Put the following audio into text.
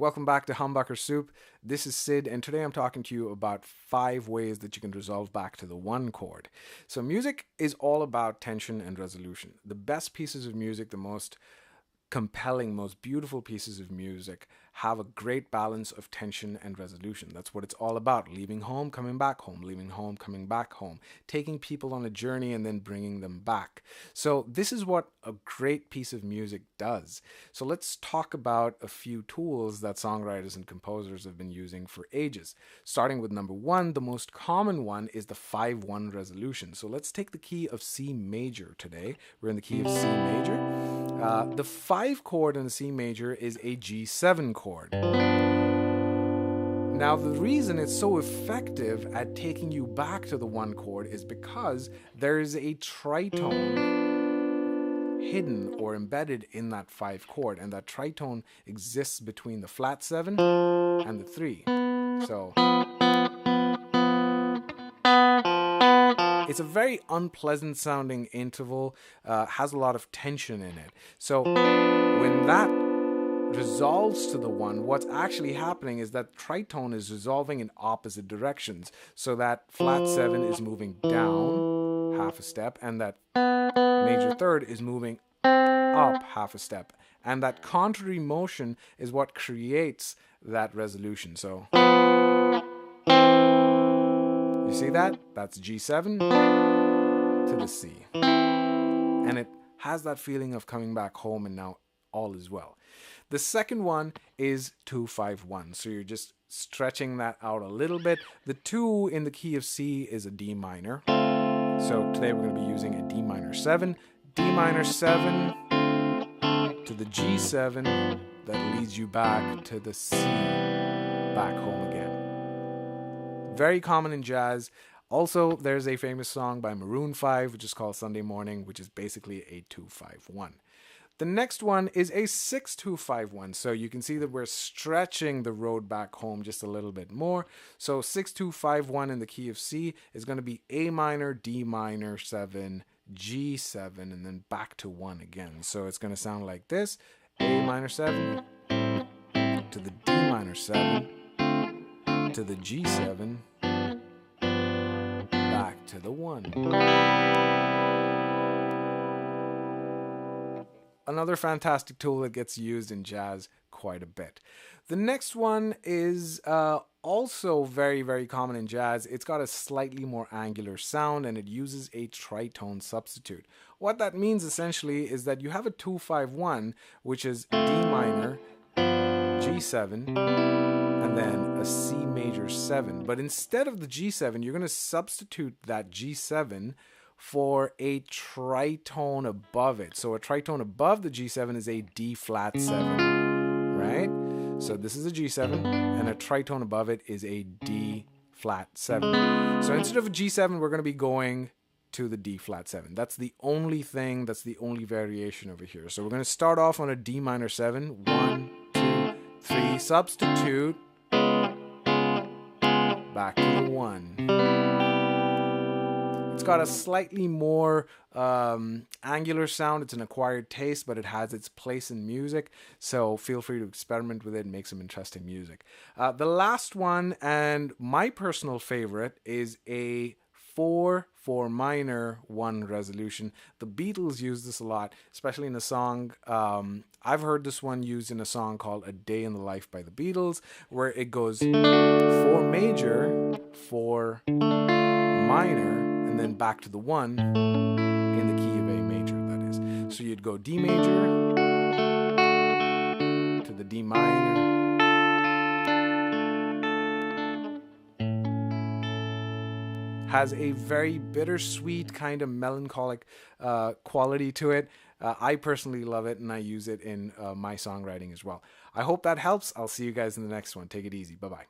Welcome back to Humbucker Soup. This is Sid, and today I'm talking to you about 5 ways that you can resolve back to the 1 chord. So music is all about tension and resolution. The best pieces of music, the most compelling, most beautiful pieces of music have a great balance of tension and resolution. That's what it's all about. Leaving home, coming back home, leaving home, coming back home, taking people on a journey and then bringing them back. So this is what a great piece of music does. So let's talk about a few tools that songwriters and composers have been using for ages. Starting with number 1, the most common one is the 5-1 resolution. So let's take the key of C major today. We're in the key of C major. The 5 chord in the C major is a G7 chord. Now, the reason it's so effective at taking you back to the 1 chord is because there is a tritone hidden or embedded in that 5 chord, and that tritone exists between the flat 7 and the 3. So it's a very unpleasant sounding interval, has a lot of tension in it. So when that resolves to the 1, what's actually happening is that tritone is resolving in opposite directions. So that flat 7 is moving down half a step, and that major third is moving up half a step. And that contrary motion is what creates that resolution. So you see that? That's G7 to the C. And it has that feeling of coming back home and now all is well. The second one is 2-5-1. So you're just stretching that out a little bit. The 2 in the key of C is a D minor. So today we're going to be using a D minor 7. D minor 7 to the G7 that leads you back to the C, back home again. Very common in jazz. Also, there's a famous song by Maroon 5, which is called Sunday Morning, which is basically a 2-5-1. The next one is a 6-2-5-1. So you can see that we're stretching the road back home just a little bit more. So 6-2-5-1 in the key of C is going to be A minor, D minor 7, G7, and then back to 1 again. So it's going to sound like this. A minor 7 to the D minor 7 to the G7 back to the 1. Another fantastic tool that gets used in jazz quite a bit. The next one is also very, very common in jazz. It's got a slightly more angular sound, and it uses a tritone substitute. What that means essentially is that you have a 2-5-1, which is D minor, G7, and then a C major 7. But instead of the G7, you're going to substitute that G7 for a tritone above it. So a tritone above the G7 is a D flat 7, right? So this is a G7, and a tritone above it is a D flat 7. So instead of a G7, we're going to be going to the D flat 7. That's the only thing, that's the only variation over here. So we're going to start off on a D minor 7. 1, 2, 3, substitute, back to the 1. It's got a slightly more angular sound. It's an acquired taste, but it has its place in music. So feel free to experiment with it and make some interesting music. The last one, and my personal favorite, is a 4 minor 1 resolution. The Beatles use this a lot, especially in a song. I've heard this one used in a song called A Day in the Life by the Beatles, where it goes 4 major, 4 minor, and then back to the 1 in the key of A major, that is. So you'd go D major to the D minor, has a very bittersweet kind of melancholic quality to it. I personally love it, and I use it in my songwriting as well. I hope that helps. I'll see you guys in the next one. Take it easy. Bye-bye.